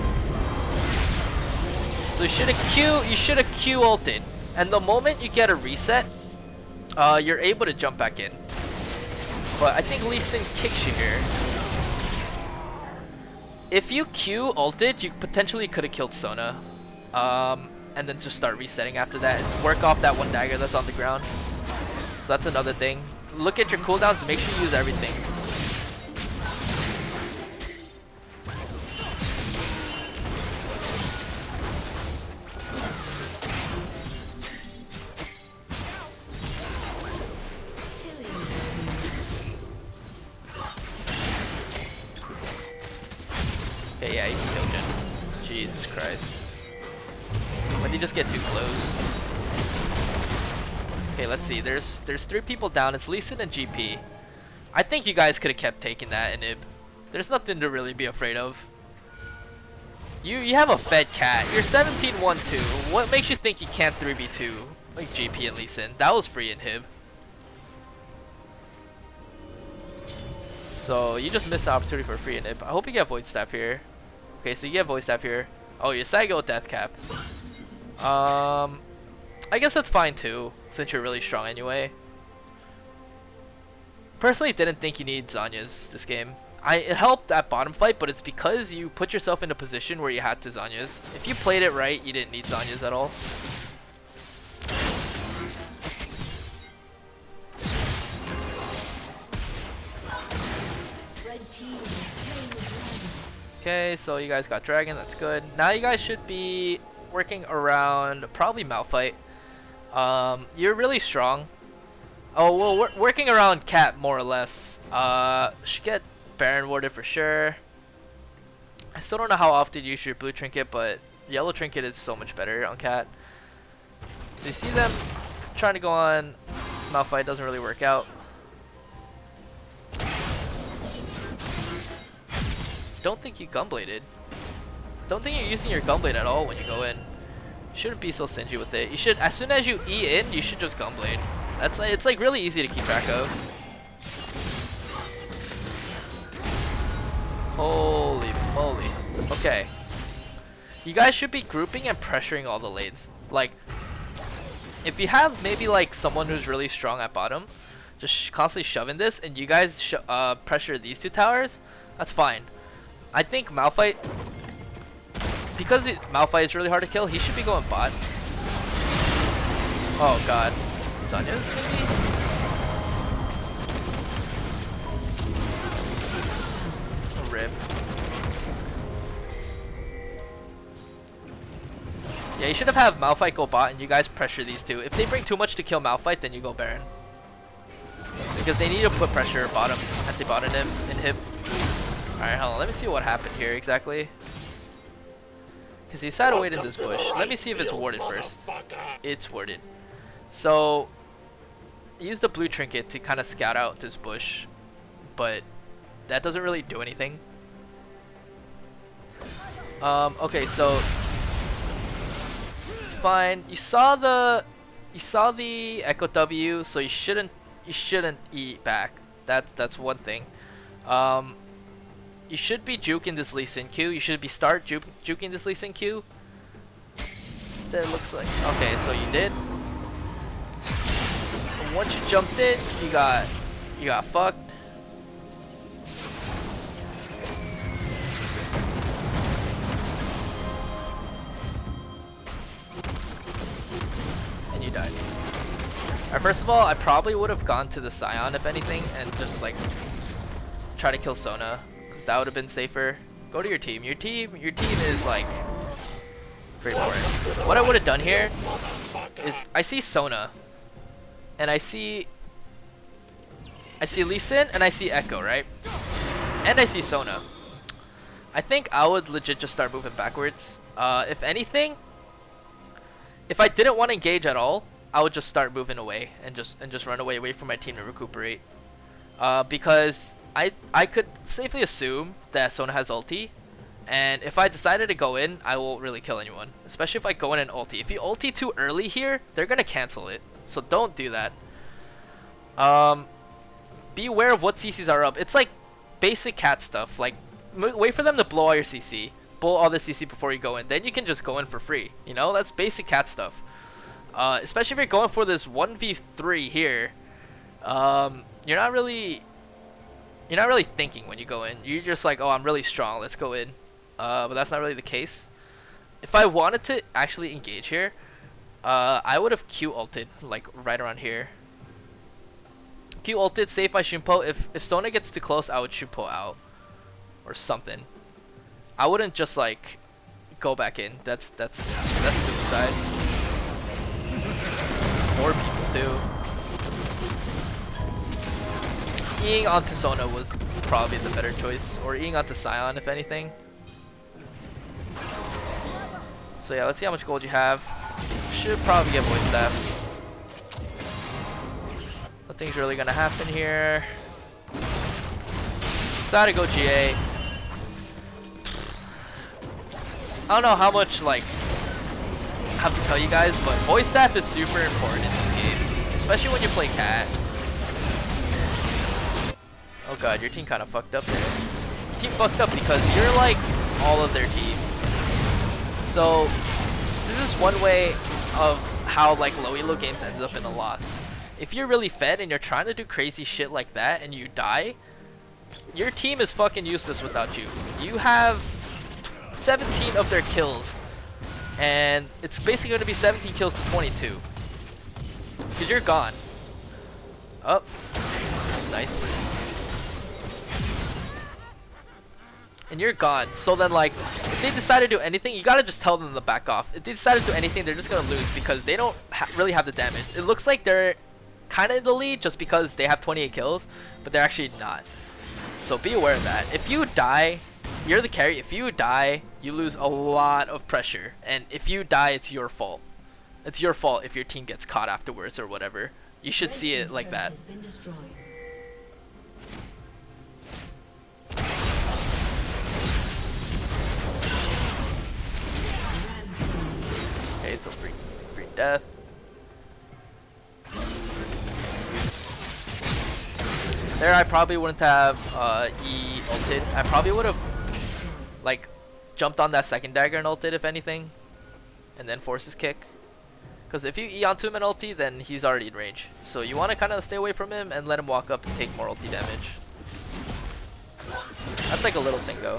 So you should have Q ulted, and the moment you get a reset, you're able to jump back in. But I think Lee Sin kicks you here. If you Q ulted, you potentially could have killed Sona. And then just start resetting after that and work off that one dagger that's on the ground. So that's another thing. Look at your cooldowns and make sure you use everything. Okay, yeah, you can kill Jin. Jesus Christ. When you just get too close. Okay, let's see. There's 3 people down. It's Lee Sin and GP. I think you guys could have kept taking that inhib. There's nothing to really be afraid of. You have a fed cat. You're 17-1-2. What makes you think you can't 3v2 like GP and Lee Sin? That was free inhib. So you just missed the opportunity for a free inhib. I hope you get Void Staff here. Okay, so you get Void Staff here. Oh, you decided to go with Death Cap. I guess that's fine too, since you're really strong anyway. Personally, didn't think you need Zhonya's this game. It helped that bottom fight, but it's because you put yourself in a position where you had to Zhonya's. If you played it right, you didn't need Zhonya's at all. Okay, so you guys got Dragon, that's good. Now you guys should be working around probably Malphite. You're really strong. Oh, well, we're working around Cat more or less. Should get Baron warded for sure. I still don't know how often you use your blue trinket, but yellow trinket is so much better on Cat. So you see them trying to go on Malphite, doesn't really work out. Don't think you gunbladed. Don't think you're using your gunblade at all when you go in. Shouldn't be so stingy with it. You should, as soon as you E in, you should just gunblade. It's like really easy to keep track of. Holy moly. Okay. You guys should be grouping and pressuring all the lanes. Like, if you have maybe like someone who's really strong at bottom, just constantly shoving this, and you guys pressure these 2 towers, that's fine. I think Malphite, because Malphite is really hard to kill, he should be going bot. Oh god. Zhonya's maybe? Oh, rip. Yeah, you should have Malphite go bot and you guys pressure these two. If they bring too much to kill Malphite, then you go Baron. Because they need to put pressure bottom at the bottom and hip. Alright, hold on. Let me see what happened here exactly. Because he decided to wait in this bush. Let me see if it's warded first. It's warded. So, use the blue trinket to kind of scout out this bush. But that doesn't really do anything. Okay, so it's fine. You saw the Echo W, so you shouldn't E back. That's one thing. You should be juking this Lee Sin Q. You should be juking this Lee Sin Q. Instead, it looks like okay. So you did. And once you jumped in, you got fucked. And you died. Alright, first of all, I probably would have gone to the Scion if anything, and just like try to kill Sona. That would have been safer. Go to your team. Your team is like pretty boring. What I would have done here is I see Sona, and I see Lee Sin, and I see Echo, right? And I see Sona. I think I would legit just start moving backwards. If anything, if I didn't want to engage at all, I would just start moving away and just run away from my team to recuperate. Because I could safely assume that Sona has ulti, and if I decided to go in, I won't really kill anyone. Especially if I go in and ulti. If you ulti too early here, they're gonna cancel it. So don't do that. Be aware of what CCs are up. It's like basic cat stuff. Like wait for them to blow all your CC, blow all the CC before you go in. Then you can just go in for free. You know, that's basic cat stuff. Especially if you're going for this 1v3 here. You're not really thinking when you go in. You're just like, oh, I'm really strong, let's go in. But that's not really the case. If I wanted to actually engage here, I would have Q ulted, like right around here. Q ulted, save my Shunpo. If Sona gets too close, I would Shunpo out. Or something. I wouldn't just like go back in. That's suicide. There's more people too. Eing onto Sona was probably the better choice, or Eing onto Scion if anything. So yeah, let's see how much gold you have. Should probably get voice staff. Nothing's really gonna happen here. Decided to go GA. I don't know how much like I have to tell you guys, but voice staff is super important in this game, especially when you play Cat. Oh god, your team kind of fucked up there. Your team fucked up because you're like all of their team. So this is one way of how like low elo games ends up in a loss. If you're really fed and you're trying to do crazy shit like that and you die, your team is fucking useless without you. You have 17 of their kills, and it's basically going to be 17 kills to 22. Because you're gone. Oh, nice. And you're gone. So then like, if they decide to do anything, you gotta just tell them to back off. If they decide to do anything, they're just gonna lose because they don't really have the damage. It looks like they're kind of in the lead just because they have 28 kills, but they're actually not. So be aware of that. If you die, you're the carry. If you die, you lose a lot of pressure. And if you die, it's your fault. It's your fault if your team gets caught afterwards or whatever. You should see it like that. Okay, so free death. There, I probably wouldn't have E ulted. I probably would have like jumped on that second dagger and ulted if anything, and then force his kick. Because if you E onto him and ulti, then he's already in range. So you want to kind of stay away from him and let him walk up and take more ulti damage. That's like a little thing though.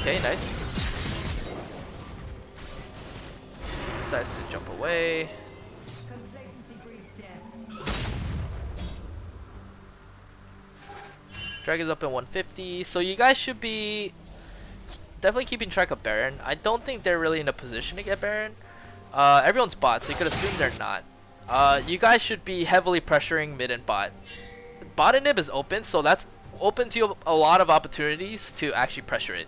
Okay, nice. Decides to jump away. Dragon's up in 150. So you guys should be definitely keeping track of Baron. I don't think they're really in a position to get Baron. Everyone's bot, so you could assume they're not. You guys should be heavily pressuring mid and bot. Bot inhib is open, so that's open to you a lot of opportunities to actually pressure it.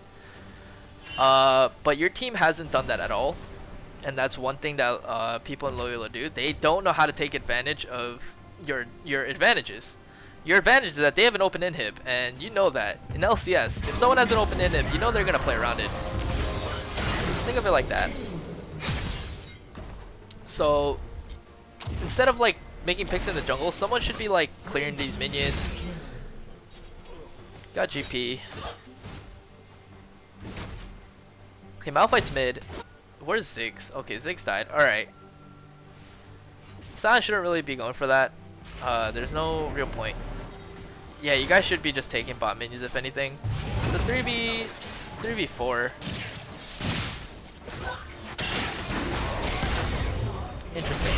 But your team hasn't done that at all, and that's one thing that people in Loyola do. They don't know how to take advantage of your advantages. Your advantage is that they have an open inhib, and you know that. In LCS, if someone has an open inhib, you know they're gonna play around it. Just think of it like that. So instead of like making picks in the jungle, someone should be like clearing these minions. Got GP. Okay, Malphite's mid. Where's Ziggs? Okay, Ziggs died. Alright. Silence shouldn't really be going for that. There's no real point. Yeah, you guys should be just taking bot minions if anything. It's a 3v4. Interesting.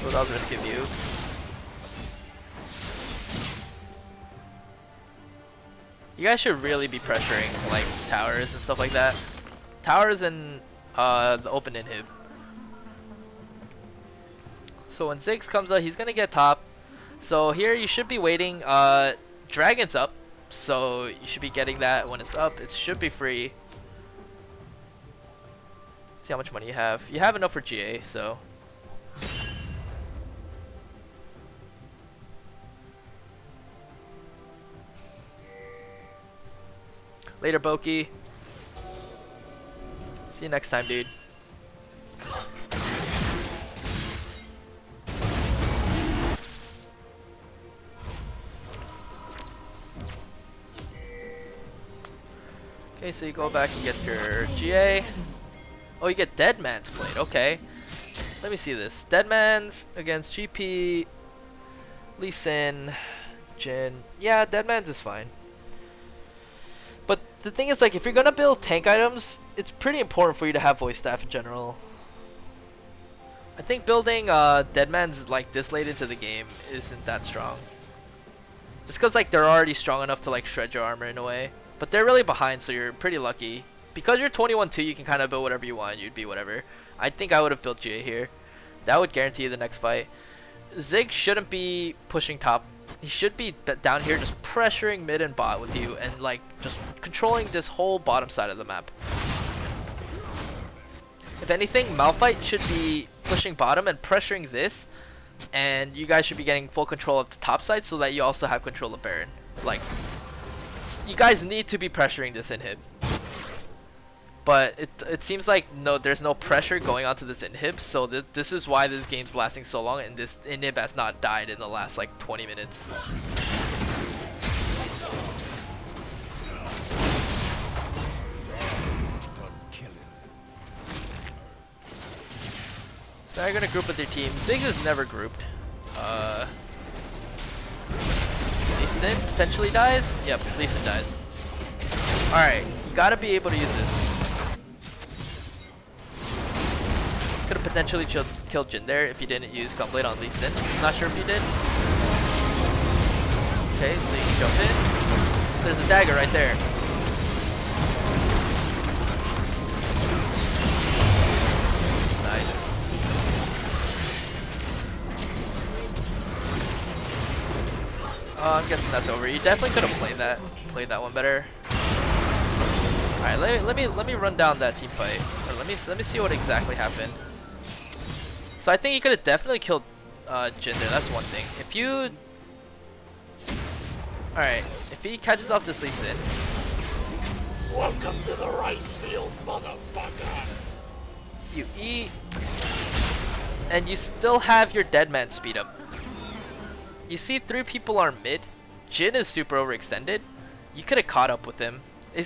What I'll just give you. You guys should really be pressuring like towers and stuff like that. Towers and the open inhib. So when Ziggs comes out, he's gonna get top. So here you should be waiting. Dragon's up, so you should be getting that when it's up. It should be free. See how much money you have. You have enough for GA, so. Later, Boki. See you next time, dude. Okay, so you go back and get your GA. Oh, you get Dead Man's Blade. Okay. Let me see this. Dead Man's against GP, Lee Sin, Jin. Yeah, Dead Man's is fine. But the thing is, like, if you're gonna build tank items, it's pretty important for you to have voice staff in general. I think building Dead Man's like this late into the game isn't that strong. Just cause like they're already strong enough to like shred your armor in a way. But they're really behind, so you're pretty lucky. Because you're 21-2, you can kind of build whatever you want. You'd be whatever. I think I would have built GA here. That would guarantee you the next fight. Zig shouldn't be pushing top. He should be down here just pressuring mid and bot with you and like just controlling this whole bottom side of the map. If anything, Malphite should be pushing bottom and pressuring this, and you guys should be getting full control of the top side so that you also have control of Baron. Like, you guys need to be pressuring this inhib. But it seems like there's no pressure going onto this inhib, so this is why this game's lasting so long, and this inhib has not died in the last like 20 minutes. So now you're gonna group with your team. Ziggs is never grouped. Lee Sin potentially dies? Yep, Lee Sin dies. Alright, you gotta be able to use this. Could have potentially killed Jin there if you didn't use Gunblade on Lee Sin. Not sure if you did. Okay, so you can jump in. There's a dagger right there. Nice. I'm guessing that's over. You definitely could have played that one better. All right, let me run down that team fight. Or let me see what exactly happened. So I think he could have definitely killed Jin there. That's one thing. If you, all right, if he catches off this Lee Sin. Welcome to the rice fields, motherfucker. You eat, and you still have your dead man speed up. You see 3 people are mid. Jin is super overextended. You could have caught up with him.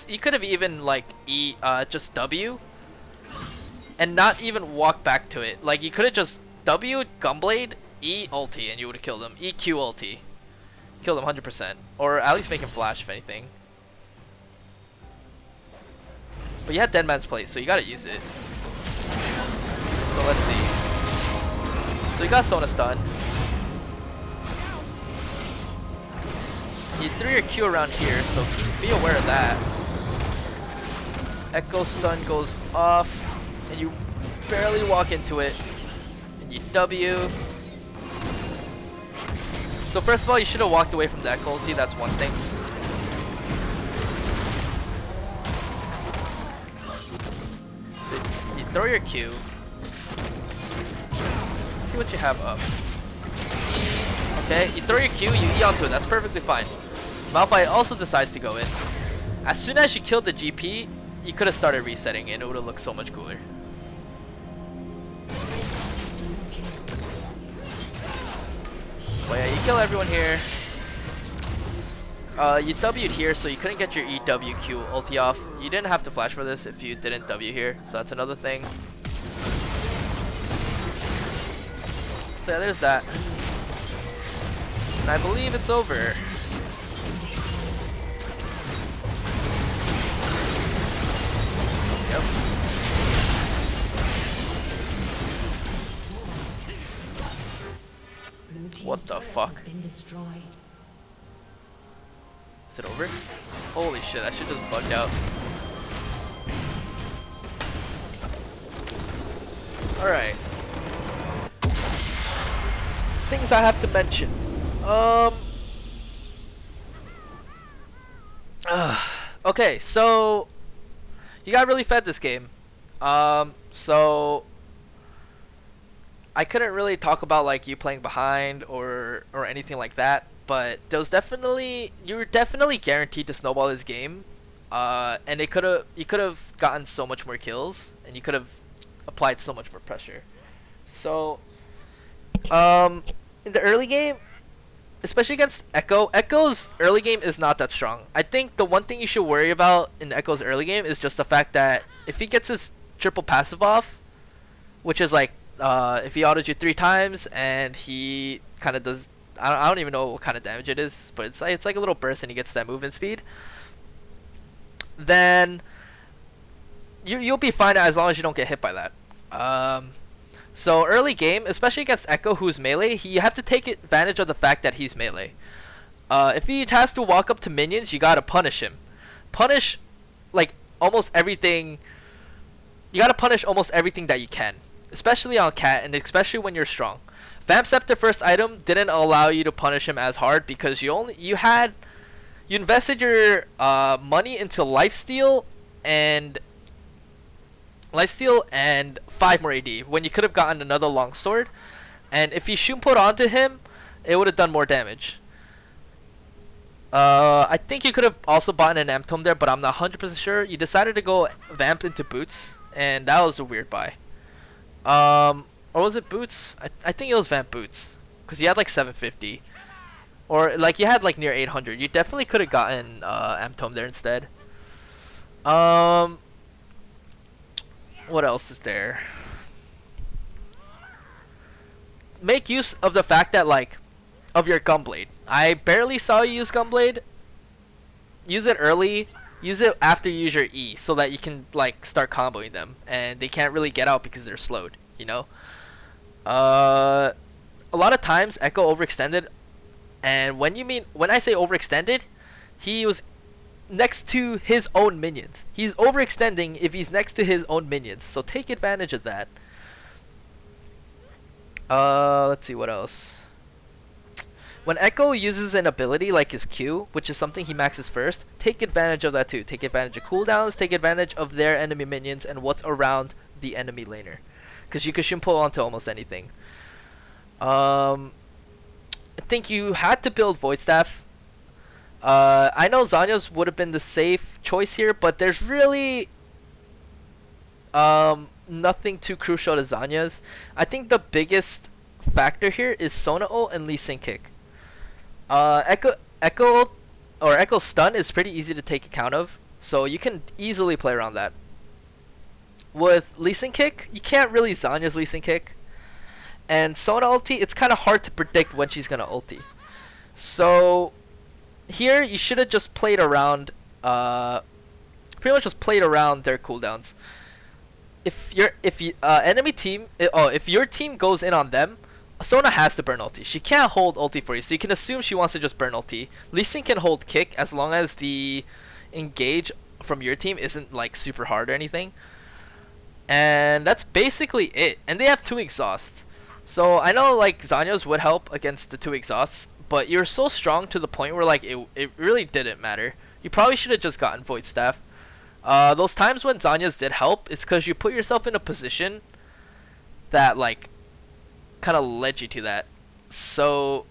You could have even like just W and not even walk back to it. Like you could have just W Gunblade, E ulti, and you would have killed him. EQ ulti. Killed him 100%. Or at least make him flash if anything. But you had Dead Man's Place, so you gotta use it. So let's see. So you got Sona stun. You threw your Q around here, so be aware of that. Echo stun goes off, and you barely walk into it, and you W. So first of all, you should have walked away from the Echo ulti, that's one thing. So you throw your Q. Let's see what you have up. Okay, you throw your Q, you E onto it, that's perfectly fine. Malphite also decides to go in. As soon as you killed the GP, you could have started resetting and it would have looked so much cooler. But yeah, you kill everyone here. You W'd here, so you couldn't get your EWQ ulti off. You didn't have to flash for this if you didn't W here, so that's another thing. So yeah, there's that. And I believe it's over. Yep. What the fuck? Is it over? Holy shit, that shit just bugged out. Alright. Things I have to mention. Okay, so you got really fed this game. So I couldn't really talk about like you playing behind or anything like that, but there was definitely, you were definitely guaranteed to snowball this game. And you could have gotten so much more kills, and you could have applied so much more pressure. So in the early game, especially against Echo, Echo's early game is not that strong. I think the one thing you should worry about in Echo's early game is just the fact that if he gets his triple passive off, which is like if he autos you 3 times and he kind of does, I don't even know what kind of damage it is, but it's like a little burst and he gets that movement speed, then you'll be fine as long as you don't get hit by that. So early game, especially against Echo, who's melee, you have to take advantage of the fact that he's melee. If he has to walk up to minions, you gotta punish him. Punish like almost everything. You gotta punish almost everything that you can, especially on Cat, and especially when you're strong. Vamp Scepter first item didn't allow you to punish him as hard because you invested your money into lifesteal and 5 more AD when you could have gotten another long sword, and if you Shumpot onto him, it would have done more damage. I think you could have also bought an Amtome there, but I'm not 100% sure. You decided to go Vamp into Boots, and that was a weird buy. Or was it Boots? I think it was Vamp Boots, because you had like 750, or like you had like near 800. You definitely could have gotten Amtome there instead. What else is there? Make use of the fact that like of your Gunblade. I barely saw you use Gunblade. Use it early. Use it after you use your E so that you can like start comboing them and they can't really get out because they're slowed, you know? A lot of times Echo overextended, and when I say overextended, he was next to his own minions. He's overextending if he's next to his own minions, so take advantage of that. Let's see what else. When Echo uses an ability like his Q, which is something he maxes first, take advantage of that too. Take advantage of cooldowns, take advantage of their enemy minions and what's around the enemy laner, because you can Shumpo onto almost anything. I think you had to build Void Staff. I know Zanya's would have been the safe choice here, but there's really nothing too crucial to Zanya's. I think the biggest factor here is Sona ult and Lee Sin kick. Echo stun is pretty easy to take account of, so you can easily play around that. With Lee Sin kick, you can't really Zanya's Lee Sin kick, and Sona ulti, it's kind of hard to predict when she's gonna ulti. So here you should have just played around, pretty much just played around their cooldowns. If your team goes in on them, Sona has to burn ulti. She can't hold ulti for you, so you can assume she wants to just burn ulti. Lee Sin can hold kick as long as the engage from your team isn't like super hard or anything. And that's basically it. And they have 2 exhausts. So I know like Zanya's would help against the 2 exhausts, but you're so strong to the point where like it really didn't matter. You probably should have just gotten Void Staff. Those times when Zanya's did help, it's because you put yourself in a position that like kind of led you to that. So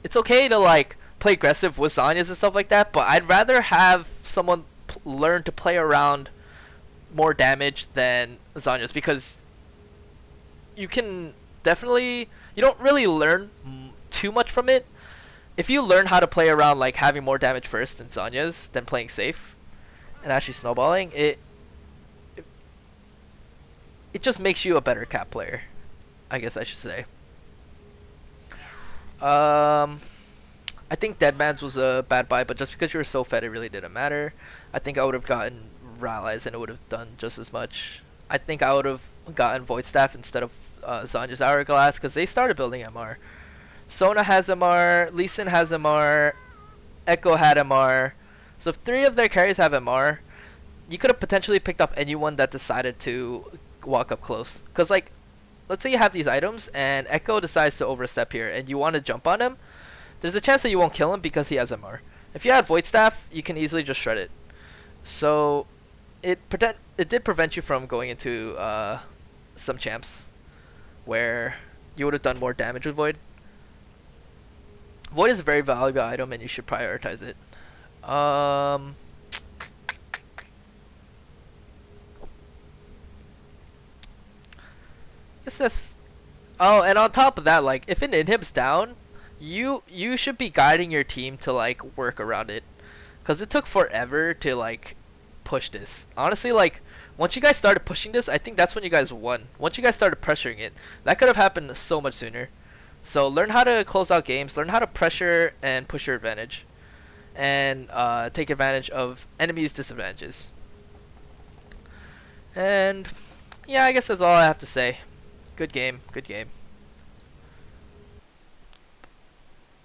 it's okay to like play aggressive with Zanya's and stuff like that, but I'd rather have someone learn to play around more damage than Zanya's, because you can definitely, you don't really learn too much from it. If you learn how to play around like having more damage first than Zanya's, than playing safe and actually snowballing, it just makes you a better cap player, I guess I should say. I think Deadman's was a bad buy, but just because you were so fed, it really didn't matter. I think I would have gotten Rallies and it would have done just as much. I think I would have gotten Void Staff instead of Zanya's Hourglass, because they started building MR. Sona has MR, Lee Sin has MR, Echo had MR. So if 3 of their carries have MR, you could have potentially picked up anyone that decided to walk up close. Because like, let's say you have these items and Echo decides to overstep here and you want to jump on him, there's a chance that you won't kill him because he has MR. If you had Void Staff, you can easily just shred it. So it did prevent you from going into some champs where you would have done more damage with Void. Void is a very valuable item and you should prioritize it. Guess that's... Oh, and on top of that, like, if it inhibs down, you should be guiding your team to like work around it, because it took forever to like push this. Honestly, like, once you guys started pushing this, I think that's when you guys won. Once you guys started pressuring it, that could have happened so much sooner. So learn how to close out games, learn how to pressure and push your advantage, and take advantage of enemies' disadvantages. And yeah, I guess that's all I have to say. Good game, good game.